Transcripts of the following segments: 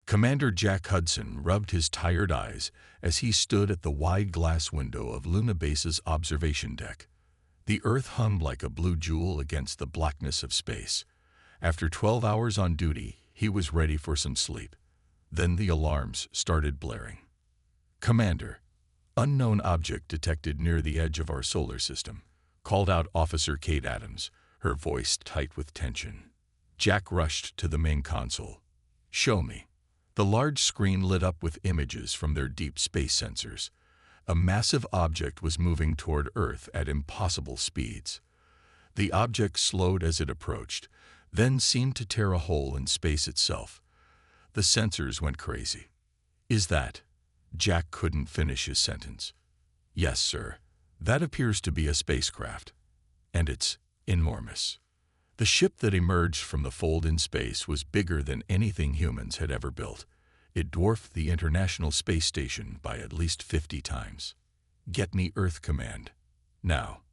Commander Jack Hudson rubbed his tired eyes as he stood at the wide glass window of Luna Base's observation deck. The Earth hummed like a blue jewel against the blackness of space. After 12 hours on duty, he was ready for some sleep. Then the alarms started blaring. "Commander, unknown object detected near the edge of our solar system," called out Officer Kate Adams, her voice tight with tension. Jack rushed to the main console. "Show me." The large screen lit up with images from their deep space sensors. A massive object was moving toward Earth at impossible speeds. The object slowed as it approached, then seemed to tear a hole in space itself. The sensors went crazy. "Is that?" Jack couldn't finish his sentence. "Yes, sir. That appears to be a spacecraft. And it's enormous." The ship that emerged from the fold in space was bigger than anything humans had ever built. It dwarfed the International Space Station by at least 50 times. "Get me Earth Command. Now."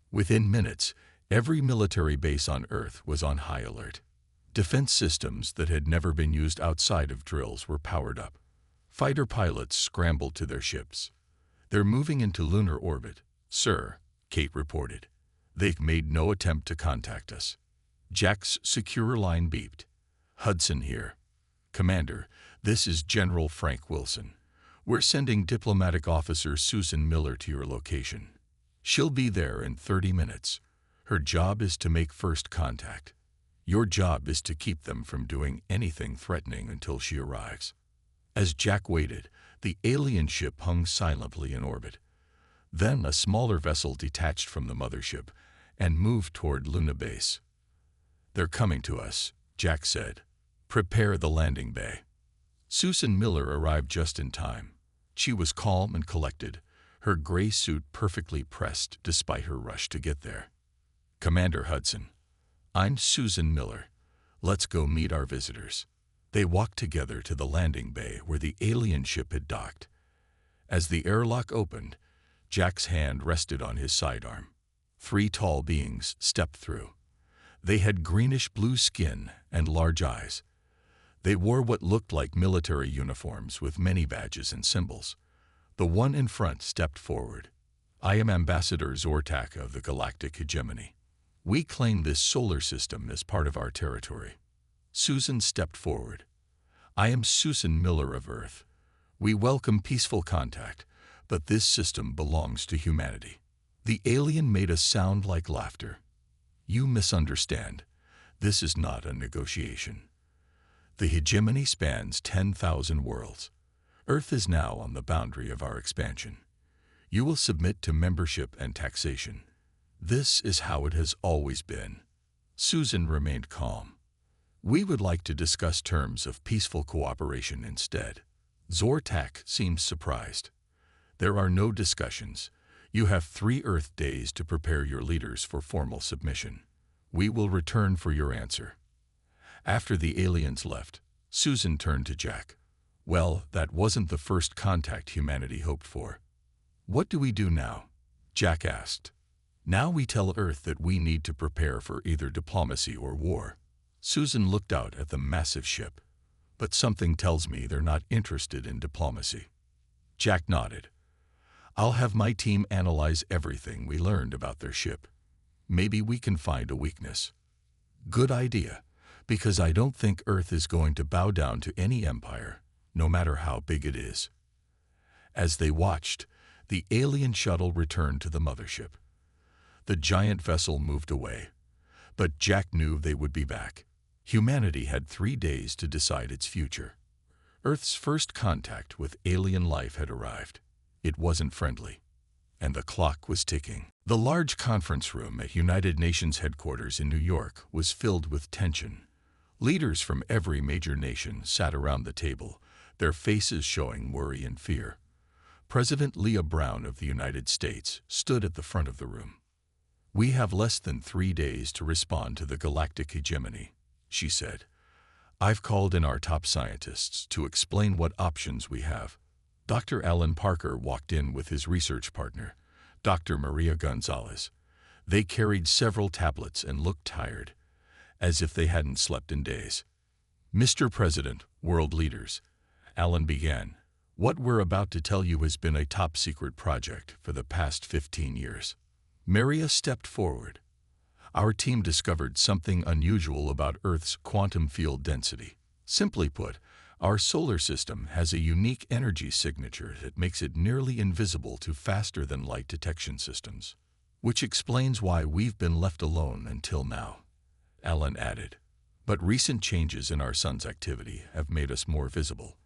Within minutes, every military base on Earth was on high alert. Defense systems that had never been used outside of drills were powered up. Fighter pilots scrambled to their ships. "They're moving into lunar orbit, sir," Kate reported. "They've made no attempt to contact us." Jack's secure line beeped. "Hudson here. Commander, this is General Frank Wilson. We're sending Diplomatic Officer Susan Miller to your location. She'll be there in 30 minutes. Her job is to make first contact. Your job is to keep them from doing anything threatening until she arrives." As Jack waited, the alien ship hung silently in orbit. Then a smaller vessel detached from the mothership and moved toward Luna Base. "They're coming to us," Jack said. "Prepare the landing bay." Susan Miller arrived just in time. She was calm and collected, her gray suit perfectly pressed despite her rush to get there. "Commander Hudson, I'm Susan Miller. Let's go meet our visitors." They walked together to the landing bay where the alien ship had docked. As the airlock opened, Jack's hand rested on his sidearm. 3 tall beings stepped through. They had greenish-blue skin and large eyes. They wore what looked like military uniforms with many badges and symbols. The one in front stepped forward. "I am Ambassador Zortak of the Galactic Hegemony. We claim this solar system as part of our territory." Susan stepped forward. "I am Susan Miller of Earth. We welcome peaceful contact, but this system belongs to humanity." The alien made a sound like laughter. "You misunderstand. This is not a negotiation. The hegemony spans 10,000 worlds. Earth is now on the boundary of our expansion. You will submit to membership and taxation. This is how it has always been." Susan remained calm. "We would like to discuss terms of peaceful cooperation instead." Zortak seemed surprised. "There are no discussions. You have 3 Earth days to prepare your leaders for formal submission. We will return for your answer." After the aliens left, Susan turned to Jack. "Well, that wasn't the first contact humanity hoped for. What do we do now?" Jack asked. "Now we tell Earth that we need to prepare for either diplomacy or war." Susan looked out at the massive ship. "But something tells me they're not interested in diplomacy." Jack nodded. "I'll have my team analyze everything we learned about their ship. Maybe we can find a weakness." "Good idea, because I don't think Earth is going to bow down to any empire, no matter how big it is." As they watched, the alien shuttle returned to the mothership. The giant vessel moved away, but Jack knew they would be back. Humanity had 3 days to decide its future. Earth's first contact with alien life had arrived. It wasn't friendly, and the clock was ticking. The large conference room at United Nations headquarters in New York was filled with tension. Leaders from every major nation sat around the table, their faces showing worry and fear. President Leah Brown of the United States stood at the front of the room. "We have less than 3 days to respond to the galactic hegemony," she said. "I've called in our top scientists to explain what options we have." Dr. Alan Parker walked in with his research partner, Dr. Maria Gonzalez. They carried several tablets and looked tired, as if they hadn't slept in days. "Mr. President, world leaders, Alan began. What we're about to tell you has been a top-secret project for the past 15 years. Maria stepped forward. Our team discovered something unusual about Earth's quantum field density. Simply put, our solar system has a unique energy signature that makes it nearly invisible to faster-than-light detection systems, which explains why we've been left alone until now, Alan added. But recent changes in our sun's activity have made us more visible.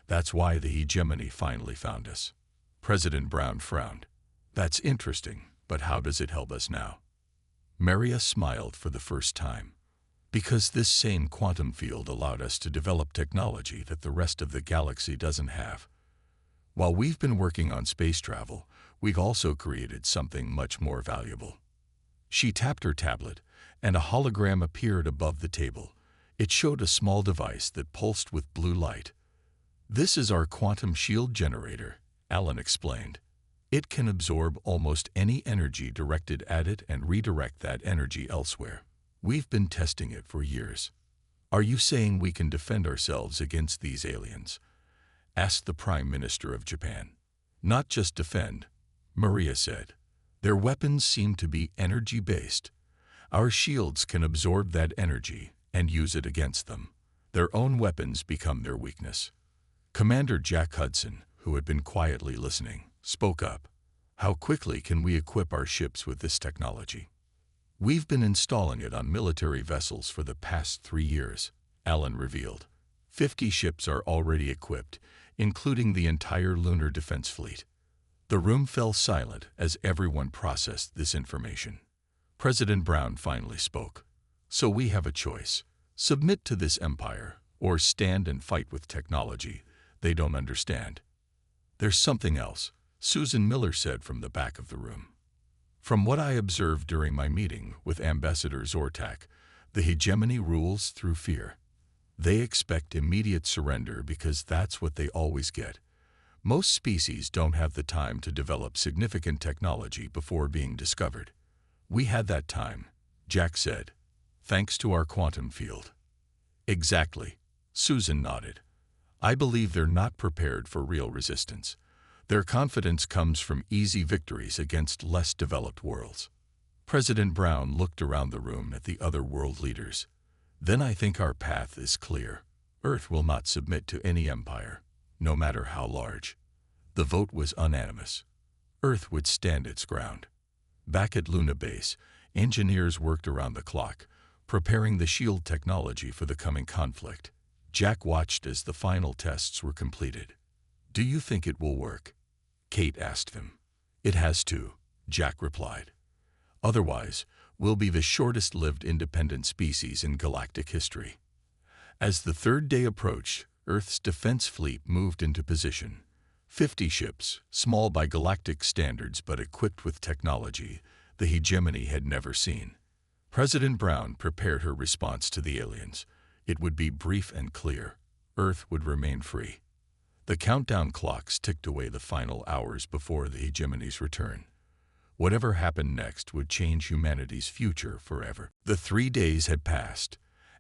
That's why the hegemony finally found us. President Brown frowned. That's interesting, but how does it help us now? Maria smiled for the first time. Because this same quantum field allowed us to develop technology that the rest of the galaxy doesn't have. While we've been working on space travel, we've also created something much more valuable. She tapped her tablet, and a hologram appeared above the table. It showed a small device that pulsed with blue light. This is our quantum shield generator, Alan explained. It can absorb almost any energy directed at it and redirect that energy elsewhere. We've been testing it for years. Are you saying we can defend ourselves against these aliens? Asked the Prime Minister of Japan. Not just defend, Maria said. Their weapons seem to be energy-based. Our shields can absorb that energy and use it against them. Their own weapons become their weakness. Commander Jack Hudson, who had been quietly listening, spoke up. How quickly can we equip our ships with this technology? We've been installing it on military vessels for the past 3 years, Alan revealed. 50 ships are already equipped, including the entire lunar defense fleet. The room fell silent as everyone processed this information. President Brown finally spoke. So we have a choice. Submit to this empire, or stand and fight with technology they don't understand. There's something else, Susan Miller said from the back of the room. From what I observed during my meeting with Ambassador Zortak, the hegemony rules through fear. They expect immediate surrender because that's what they always get. Most species don't have the time to develop significant technology before being discovered. We had that time, Jack said, thanks to our quantum field. Exactly, Susan nodded. I believe they're not prepared for real resistance. Their confidence comes from easy victories against less developed worlds. President Brown looked around the room at the other world leaders. Then I think our path is clear. Earth will not submit to any empire, no matter how large. The vote was unanimous. Earth would stand its ground. Back at Luna Base, engineers worked around the clock, preparing the shield technology for the coming conflict. Jack watched as the final tests were completed. Do you think it will work? Kate asked him. It has to, Jack replied. Otherwise, we'll be the shortest-lived independent species in galactic history. As the third day approached, Earth's defense fleet moved into position. 50 ships, small by galactic standards but equipped with technology the hegemony had never seen. President Brown prepared her response to the aliens. It would be brief and clear. Earth would remain free. The countdown clocks ticked away the final hours before the hegemony's return. Whatever happened next would change humanity's future forever. The 3 days had passed.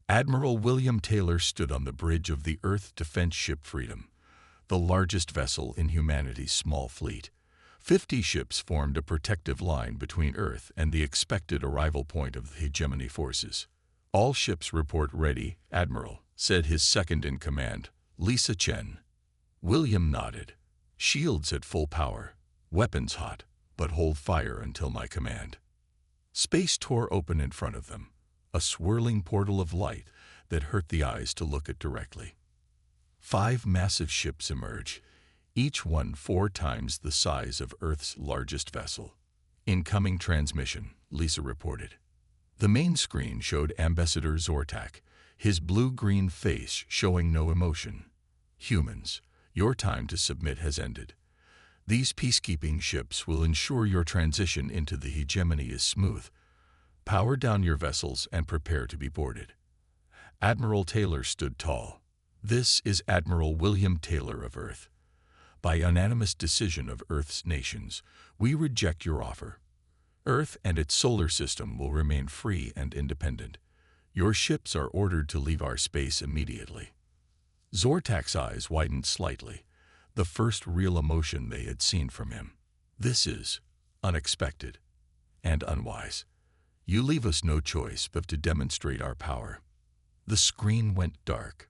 Admiral William Taylor stood on the bridge of the Earth defense ship Freedom, the largest vessel in humanity's small fleet. 50 ships formed a protective line between Earth and the expected arrival point of the hegemony forces. All ships report ready, Admiral, said his second-in-command, Lisa Chen. William nodded. Shields at full power, weapons hot, but hold fire until my command. Space tore open in front of them, a swirling portal of light that hurt the eyes to look at directly. 5 massive ships emerge, each one 4 times the size of Earth's largest vessel. Incoming transmission, Lisa reported. The main screen showed Ambassador Zortak, his blue-green face showing no emotion. Humans, your time to submit has ended. These peacekeeping ships will ensure your transition into the hegemony is smooth. Power down your vessels and prepare to be boarded. Admiral Taylor stood tall. This is Admiral William Taylor of Earth. By unanimous decision of Earth's nations, we reject your offer. Earth and its solar system will remain free and independent. Your ships are ordered to leave our space immediately. Zortak's eyes widened slightly, the first real emotion they had seen from him. This is unexpected and unwise. You leave us no choice but to demonstrate our power. The screen went dark.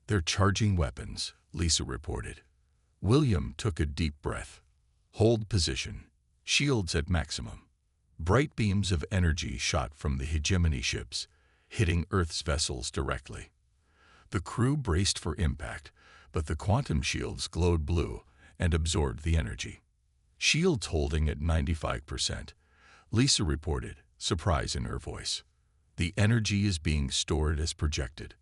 They're charging weapons, Lisa reported. William took a deep breath. Hold position. Shields at maximum. Bright beams of energy shot from the hegemony ships, hitting Earth's vessels directly. The crew braced for impact, but the quantum shields glowed blue and absorbed the energy. Shields holding at 95%, Lisa reported, surprise in her voice. The energy is being stored as projected.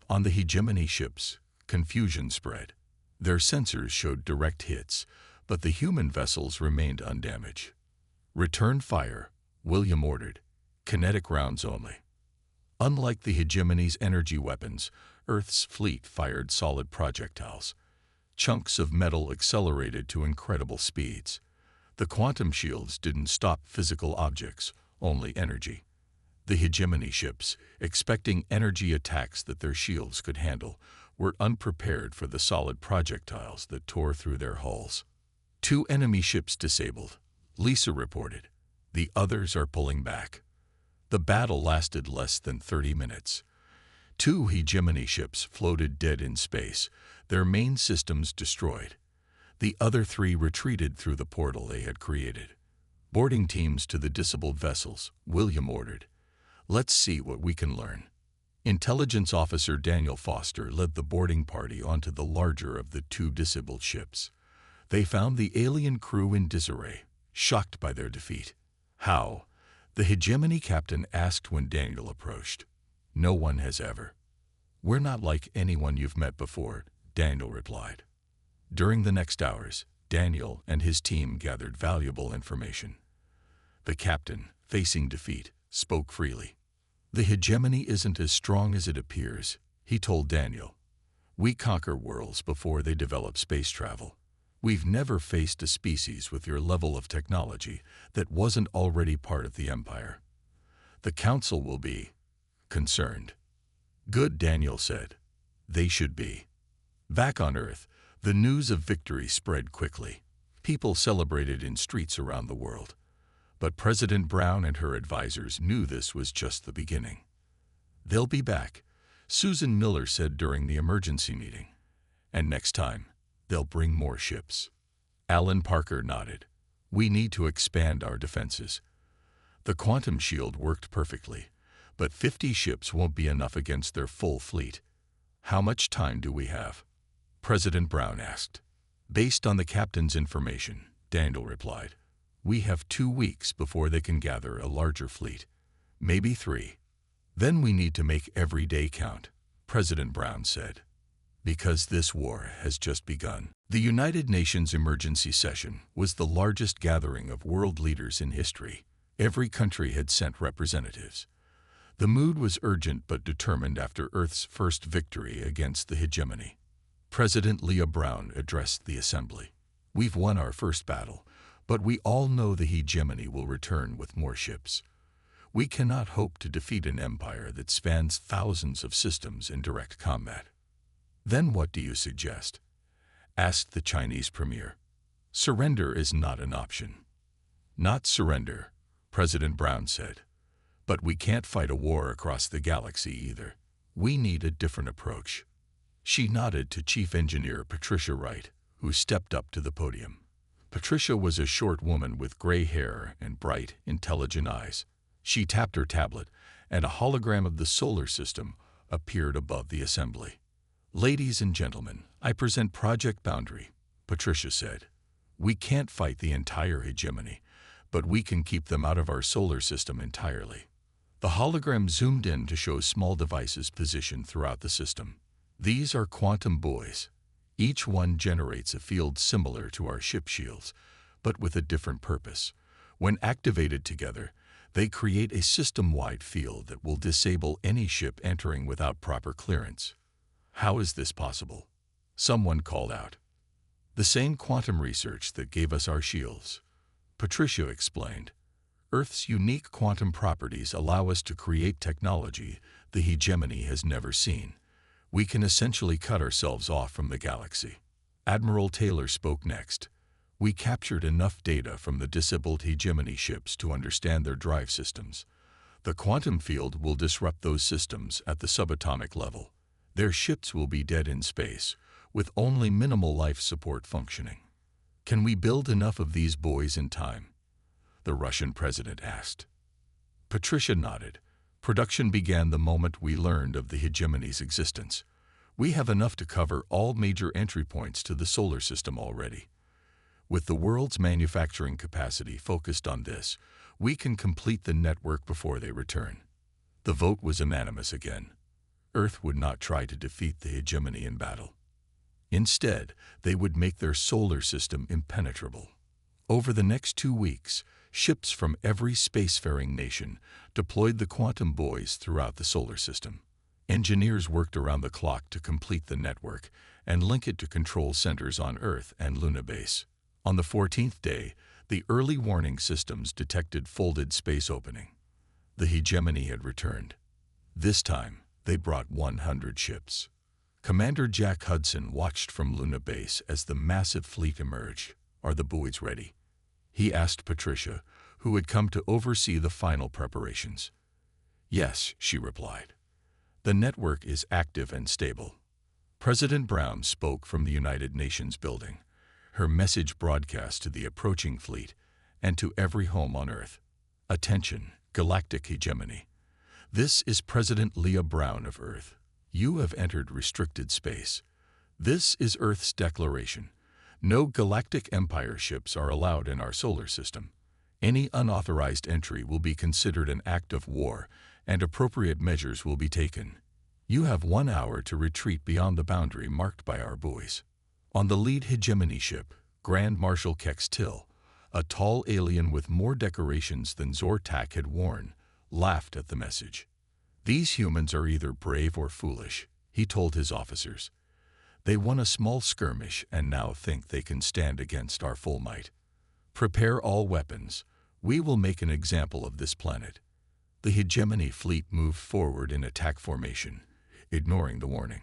On the hegemony ships, confusion spread. Their sensors showed direct hits, but the human vessels remained undamaged. Return fire, William ordered. Kinetic rounds only. Unlike the hegemony's energy weapons, Earth's fleet fired solid projectiles. Chunks of metal accelerated to incredible speeds. The quantum shields didn't stop physical objects, only energy. The hegemony ships, expecting energy attacks that their shields could handle, were unprepared for the solid projectiles that tore through their hulls. 2 enemy ships disabled, Lisa reported. The others are pulling back. The battle lasted less than 30 minutes. 2 hegemony ships floated dead in space, their main systems destroyed. The other 3 retreated through the portal they had created. Boarding teams to the disabled vessels, William ordered. Let's see what we can learn. Intelligence Officer Daniel Foster led the boarding party onto the larger of the 2 disabled ships. They found the alien crew in disarray, shocked by their defeat. How? The hegemony captain asked when Daniel approached. No one has ever. We're not like anyone you've met before, Daniel replied. During the next hours, Daniel and his team gathered valuable information. The captain, facing defeat, spoke freely. The hegemony isn't as strong as it appears, he told Daniel. We conquer worlds before they develop space travel. We've never faced a species with your level of technology that wasn't already part of the Empire. The Council will be concerned. Good, Daniel said. They should be. Back on Earth, the news of victory spread quickly. People celebrated in streets around the world. But President Brown and her advisors knew this was just the beginning. They'll be back, Susan Miller said during the emergency meeting. And next time, they'll bring more ships. Alan Parker nodded. We need to expand our defenses. The quantum shield worked perfectly, but 50 ships won't be enough against their full fleet. How much time do we have? President Brown asked. Based on the captain's information, Daniel replied. We have 2 weeks before they can gather a larger fleet. Maybe 3. Then we need to make every day count, President Brown said. Because this war has just begun. The United Nations emergency session was the largest gathering of world leaders in history. Every country had sent representatives. The mood was urgent but determined after Earth's first victory against the hegemony. President Leah Brown addressed the assembly. We've won our first battle, but we all know the hegemony will return with more ships. We cannot hope to defeat an empire that spans thousands of systems in direct combat. Then what do you suggest? Asked the Chinese premier. Surrender is not an option. Not surrender, President Brown said. But we can't fight a war across the galaxy either. We need a different approach. She nodded to Chief Engineer Patricia Wright, who stepped up to the podium. Patricia was a short woman with gray hair and bright, intelligent eyes. She tapped her tablet, and a hologram of the solar system appeared above the assembly. Ladies and gentlemen, I present Project Boundary, Patricia said. We can't fight the entire hegemony, but we can keep them out of our solar system entirely. The hologram zoomed in to show small devices positioned throughout the system. These are quantum buoys. Each one generates a field similar to our ship shields, but with a different purpose. When activated together, they create a system-wide field that will disable any ship entering without proper clearance. How is this possible? Someone called out. The same quantum research that gave us our shields. Patricia explained. Earth's unique quantum properties allow us to create technology the hegemony has never seen. We can essentially cut ourselves off from the galaxy. Admiral Taylor spoke next. We captured enough data from the disabled hegemony ships to understand their drive systems. The quantum field will disrupt those systems at the subatomic level. Their ships will be dead in space, with only minimal life support functioning. Can we build enough of these boys in time? The Russian president asked. Patricia nodded. Production began the moment we learned of the hegemony's existence. We have enough to cover all major entry points to the solar system already. With the world's manufacturing capacity focused on this, we can complete the network before they return. The vote was unanimous again. Earth would not try to defeat the hegemony in battle. Instead, they would make their solar system impenetrable. Over the next 2 weeks, ships from every spacefaring nation deployed the quantum buoys throughout the solar system. Engineers worked around the clock to complete the network and link it to control centers on Earth and Luna Base. On the 14th day, the early warning systems detected folded space opening. The hegemony had returned. This time, they brought 100 ships. Commander Jack Hudson watched from Luna Base as the massive fleet emerged. Are the buoys ready? He asked Patricia, who had come to oversee the final preparations. Yes, she replied. The network is active and stable. President Brown spoke from the United Nations building. Her message broadcast to the approaching fleet and to every home on Earth. Attention, Galactic Hegemony. This is President Leah Brown of Earth. You have entered restricted space. This is Earth's declaration. No galactic empire ships are allowed in our solar system. Any unauthorized entry will be considered an act of war, and appropriate measures will be taken. You have 1 hour to retreat beyond the boundary marked by our buoys. On the lead hegemony ship, Grand Marshal Kex-Till, a tall alien with more decorations than Zortak had worn, laughed at the message. These humans are either brave or foolish, he told his officers. They won a small skirmish and now think they can stand against our full might. Prepare all weapons. We will make an example of this planet. The hegemony fleet moved forward in attack formation, ignoring the warning.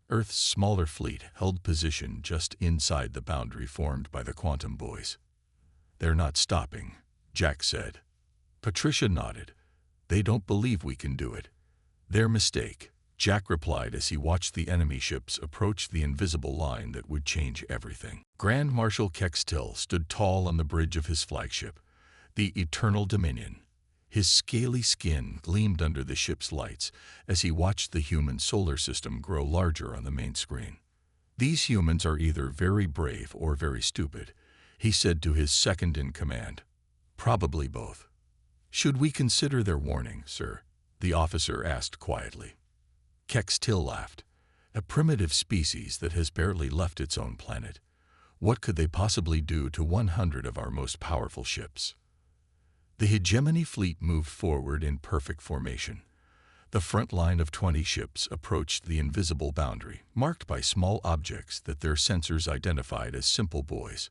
Earth's smaller fleet held position just inside the boundary formed by the quantum buoys. They're not stopping, Jack said. Patricia nodded. They don't believe we can do it. Their mistake, Jack replied as he watched the enemy ships approach the invisible line that would change everything. Grand Marshal Kex-Till stood tall on the bridge of his flagship, the Eternal Dominion. His scaly skin gleamed under the ship's lights as he watched the human solar system grow larger on the main screen. These humans are either very brave or very stupid, he said to his second-in-command. Probably both. Should we consider their warning, sir? The officer asked quietly. Kex-Till laughed. A primitive species that has barely left its own planet. What could they possibly do to 100 of our most powerful ships? The hegemony fleet moved forward in perfect formation. The front line of 20 ships approached the invisible boundary, marked by small objects that their sensors identified as simple buoys.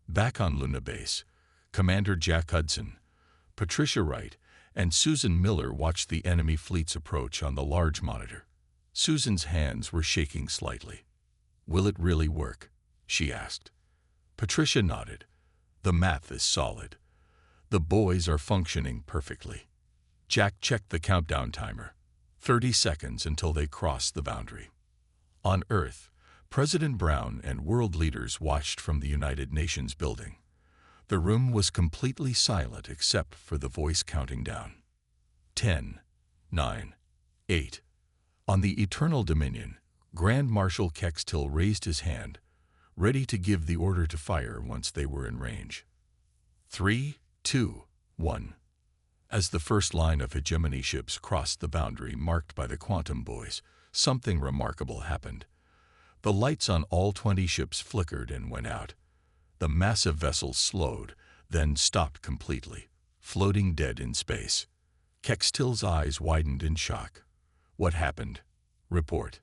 Back on Luna Base, Commander Jack Hudson, Patricia Wright, and Susan Miller watched the enemy fleet's approach on the large monitor. Susan's hands were shaking slightly. Will it really work? She asked. Patricia nodded. The math is solid. The buoys are functioning perfectly. Jack checked the countdown timer. 30 seconds until they crossed the boundary. On Earth, President Brown and world leaders watched from the United Nations building. The room was completely silent except for the voice counting down. 10, 9, 8. On the Eternal Dominion, Grand Marshal Kex-Till raised his hand, ready to give the order to fire once they were in range. 3, 2, 1. As the first line of hegemony ships crossed the boundary marked by the quantum buoys, something remarkable happened. The lights on all 20 ships flickered and went out. The massive vessels slowed, then stopped completely, floating dead in space. Kex-Till's eyes widened in shock. What happened? Report.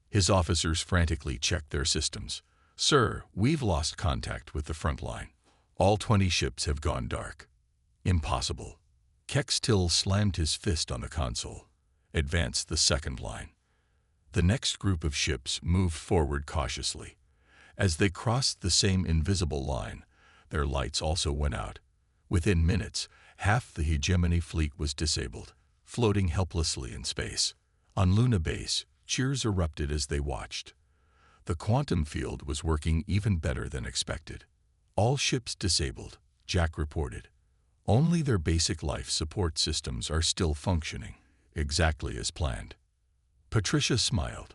His officers frantically checked their systems. Sir, we've lost contact with the front line. All 20 ships have gone dark. Impossible. Kex-Till slammed his fist on the console. Advance the second line. The next group of ships moved forward cautiously. As they crossed the same invisible line, their lights also went out. Within minutes, half the hegemony fleet was disabled, floating helplessly in space. On Luna Base, cheers erupted as they watched. The quantum field was working even better than expected. All ships disabled, Jack reported. Only their basic life support systems are still functioning, exactly as planned. Patricia smiled.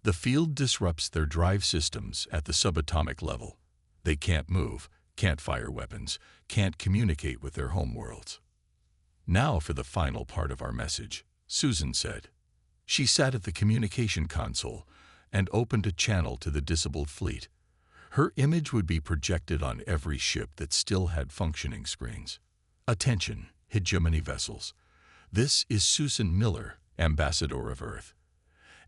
The field disrupts their drive systems at the subatomic level. They can't move, can't fire weapons, can't communicate with their homeworlds. Now for the final part of our message, Susan said. She sat at the communication console and opened a channel to the disabled fleet. Her image would be projected on every ship that still had functioning screens. Attention, hegemony vessels. This is Susan Miller, Ambassador of Earth.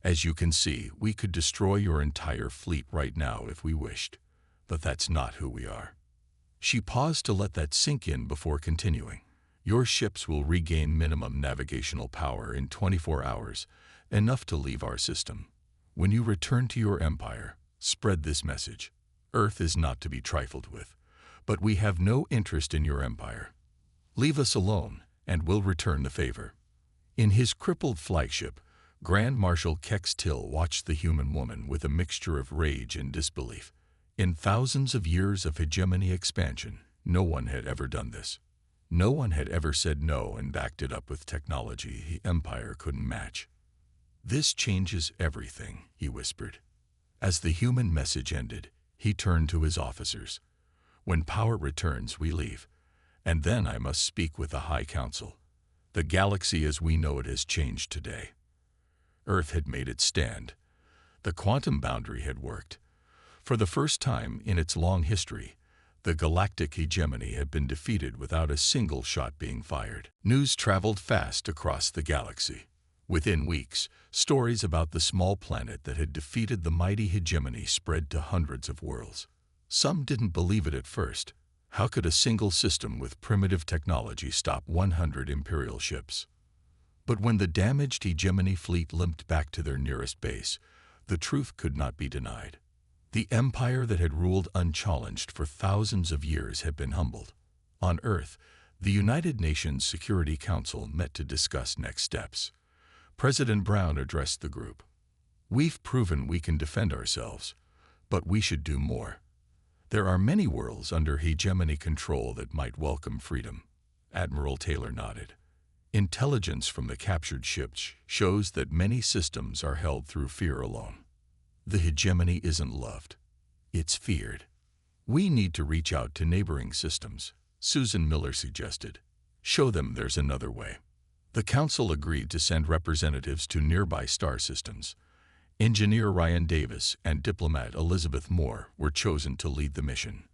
As you can see, we could destroy your entire fleet right now if we wished, but that's not who we are. She paused to let that sink in before continuing. Your ships will regain minimum navigational power in 24 hours, enough to leave our system. When you return to your empire, spread this message. Earth is not to be trifled with, but we have no interest in your empire. Leave us alone, and we'll return the favor. In his crippled flagship, Grand Marshal Kex Till watched the human woman with a mixture of rage and disbelief. In thousands of years of hegemony expansion, no one had ever done this. No one had ever said no and backed it up with technology the Empire couldn't match. This changes everything, he whispered. As the human message ended, he turned to his officers. When power returns, we leave. And then I must speak with the High Council. The galaxy as we know it has changed today. Earth had made its stand. The quantum boundary had worked. For the first time in its long history, the galactic hegemony had been defeated without a single shot being fired. News traveled fast across the galaxy. Within weeks, stories about the small planet that had defeated the mighty hegemony spread to hundreds of worlds. Some didn't believe it at first. How could a single system with primitive technology stop 100 Imperial ships? But when the damaged hegemony fleet limped back to their nearest base, the truth could not be denied. The empire that had ruled unchallenged for thousands of years had been humbled. On Earth, the United Nations Security Council met to discuss next steps. President Brown addressed the group. We've proven we can defend ourselves, but we should do more. There are many worlds under hegemony control that might welcome freedom. Admiral Taylor nodded. Intelligence from the captured ships shows that many systems are held through fear alone. The hegemony isn't loved. It's feared. We need to reach out to neighboring systems, Susan Miller suggested. Show them there's another way. The council agreed to send representatives to nearby star systems. Engineer Ryan Davis and diplomat Elizabeth Moore were chosen to lead the mission.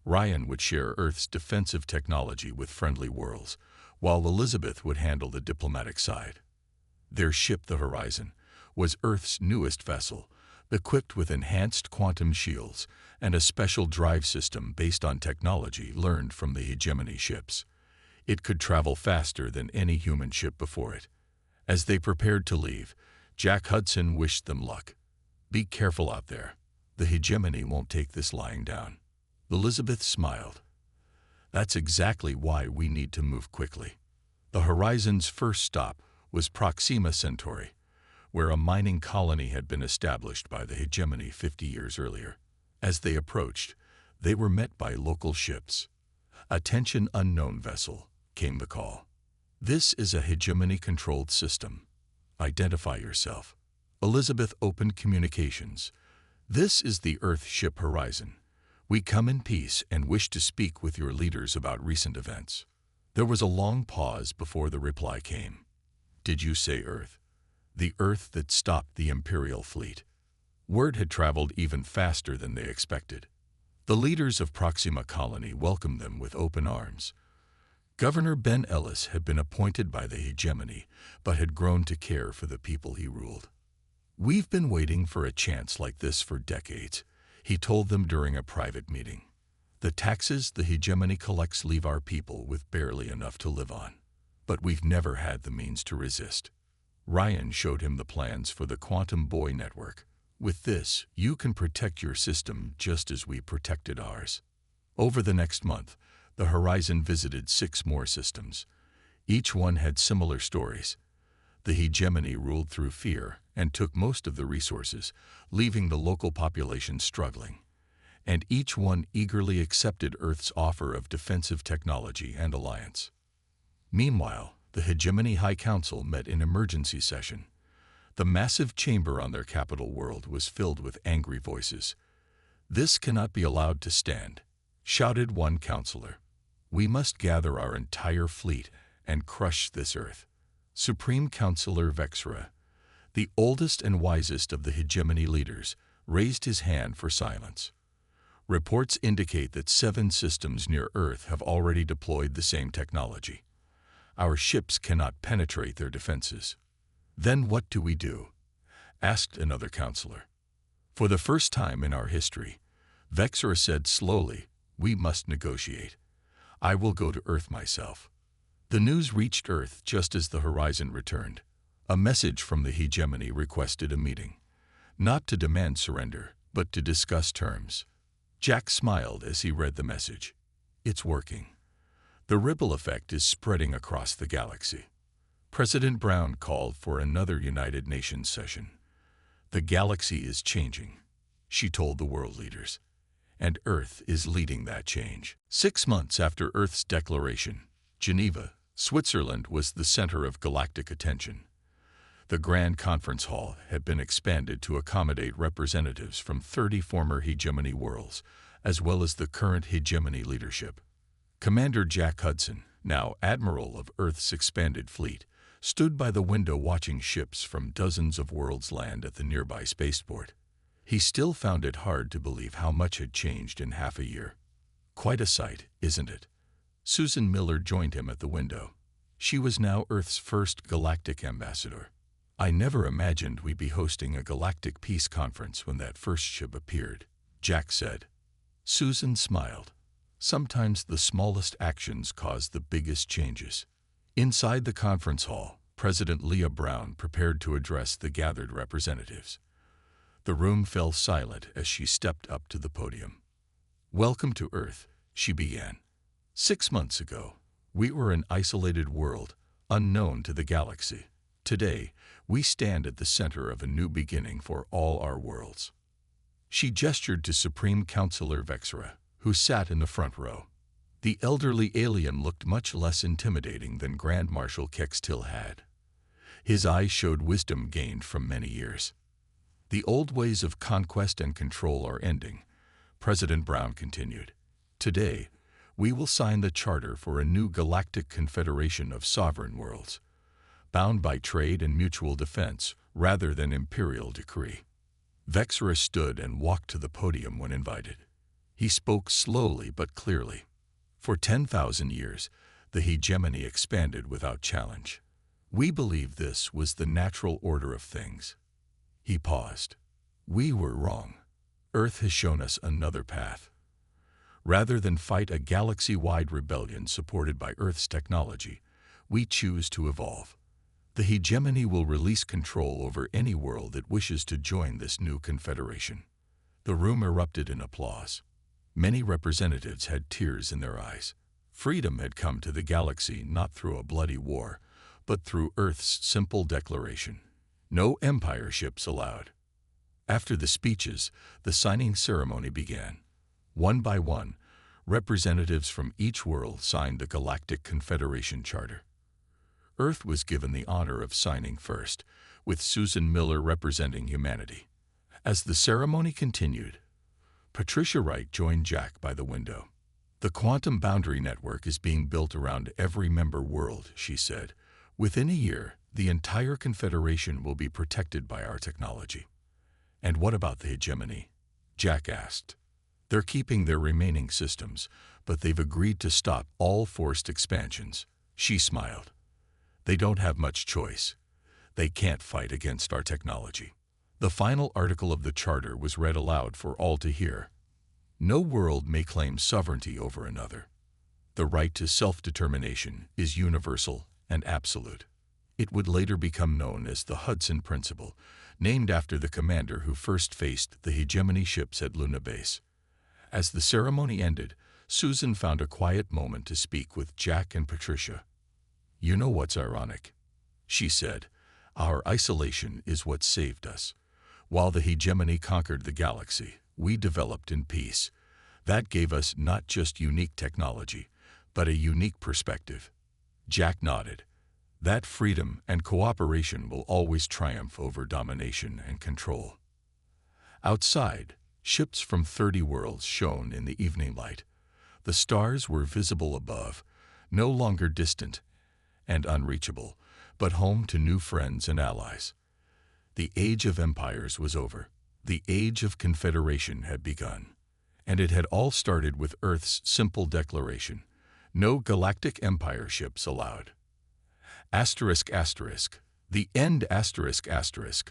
Ryan would share Earth's defensive technology with friendly worlds, while Elizabeth would handle the diplomatic side. Their ship, the Horizon, was Earth's newest vessel, equipped with enhanced quantum shields and a special drive system based on technology learned from the hegemony ships. It could travel faster than any human ship before it. As they prepared to leave, Jack Hudson wished them luck. Be careful out there. The hegemony won't take this lying down. Elizabeth smiled. That's exactly why we need to move quickly. The Horizon's first stop was Proxima Centauri, where a mining colony had been established by the hegemony 50 years earlier. As they approached, they were met by local ships. "Attention unknown vessel," came the call. "This is a hegemony-controlled system. Identify yourself." Elizabeth opened communications. "This is the Earth ship Horizon. We come in peace and wish to speak with your leaders about recent events." There was a long pause before the reply came. "Did you say Earth? The Earth that stopped the Imperial fleet?" Word had traveled even faster than they expected. The leaders of Proxima Colony welcomed them with open arms. Governor Ben Ellis had been appointed by the hegemony, but had grown to care for the people he ruled. "We've been waiting for a chance like this for decades," he told them during a private meeting. "The taxes the hegemony collects leave our people with barely enough to live on. But we've never had the means to resist. Ryan showed him the plans for the Quantum Boy network. With this, you can protect your system just as we protected ours. Over the next month, the Horizon visited 6 more systems. Each one had similar stories. The hegemony ruled through fear and took most of the resources, leaving the local population struggling. And each one eagerly accepted Earth's offer of defensive technology and alliance. Meanwhile, the Hegemony High Council met in emergency session. The massive chamber on their capital world was filled with angry voices. "This cannot be allowed to stand," shouted one counselor. "We must gather our entire fleet and crush this Earth." Supreme Counselor Vexra, the oldest and wisest of the hegemony leaders, raised his hand for silence. Reports indicate that 7 systems near Earth have already deployed the same technology. Our ships cannot penetrate their defenses. "Then what do we do?" asked another counselor. "For the first time in our history," Vexra said slowly, "we must negotiate. I will go to Earth myself." The news reached Earth just as the Horizon returned. A message from the hegemony requested a meeting, not to demand surrender, but to discuss terms. Jack smiled as he read the message. It's working. The ripple effect is spreading across the galaxy. President Brown called for another United Nations session. "The galaxy is changing," she told the world leaders, "and Earth is leading that change." 6 months after Earth's declaration, Geneva, Switzerland was the center of galactic attention. The Grand Conference Hall had been expanded to accommodate representatives from 30 former hegemony worlds, as well as the current hegemony leadership. Commander Jack Hudson, now Admiral of Earth's expanded fleet, stood by the window watching ships from dozens of worlds land at the nearby spaceport. He still found it hard to believe how much had changed in half a year. "Quite a sight, isn't it?" Susan Miller joined him at the window. She was now Earth's first galactic ambassador. "I never imagined we'd be hosting a galactic peace conference when that first ship appeared," Jack said. Susan smiled. "Sometimes the smallest actions cause the biggest changes." Inside the conference hall, President Leah Brown prepared to address the gathered representatives. The room fell silent as she stepped up to the podium. "Welcome to Earth," she began. 6 months ago, we were an isolated world, unknown to the galaxy. Today, we stand at the center of a new beginning for all our worlds." She gestured to Supreme Counselor Vexra, who sat in the front row. The elderly alien looked much less intimidating than Grand Marshal Kextil had. His eyes showed wisdom gained from many years. "The old ways of conquest and control are ending," President Brown continued. "Today, we will sign the charter for a new galactic confederation of sovereign worlds, bound by trade and mutual defense rather than imperial decree." Vexra stood and walked to the podium when invited. He spoke slowly but clearly. "For 10,000 years, the hegemony expanded without challenge. We believed this was the natural order of things." He paused. "We were wrong. Earth has shown us another path. Rather than fight a galaxy-wide rebellion supported by Earth's technology, we choose to evolve. The hegemony will release control over any world that wishes to join this new confederation." The room erupted in applause. Many representatives had tears in their eyes. Freedom had come to the galaxy not through a bloody war, but through Earth's simple declaration. No empire ships allowed. After the speeches, the signing ceremony began. One by one, representatives from each world signed the Galactic Confederation Charter. Earth was given the honor of signing first, with Susan Miller representing humanity. As the ceremony continued, Patricia Wright joined Jack by the window. "The quantum boundary network is being built around every member world," she said. "Within a year, the entire Confederation will be protected by our technology." "And what about the hegemony?" Jack asked. "They're keeping their remaining systems, but they've agreed to stop all forced expansions." She smiled. "They don't have much choice. They can't fight against our technology." The final article of the charter was read aloud for all to hear. "No world may claim sovereignty over another. The right to self-determination is universal and absolute. It would later become known as the Hudson Principle, named after the commander who first faced the hegemony ships at Luna Base. As the ceremony ended, Susan found a quiet moment to speak with Jack and Patricia. "You know what's ironic?" she said. "Our isolation is what saved us. While the hegemony conquered the galaxy, we developed in peace. That gave us not just unique technology, but a unique perspective." Jack nodded. "That freedom and cooperation will always triumph over domination and control." Outside, ships from 30 worlds shone in the evening light. The stars were visible above, no longer distant and unreachable, but home to new friends and allies. The age of empires was over. The age of confederation had begun. And it had all started with Earth's simple declaration: no galactic empire ships allowed. ****. The end ****.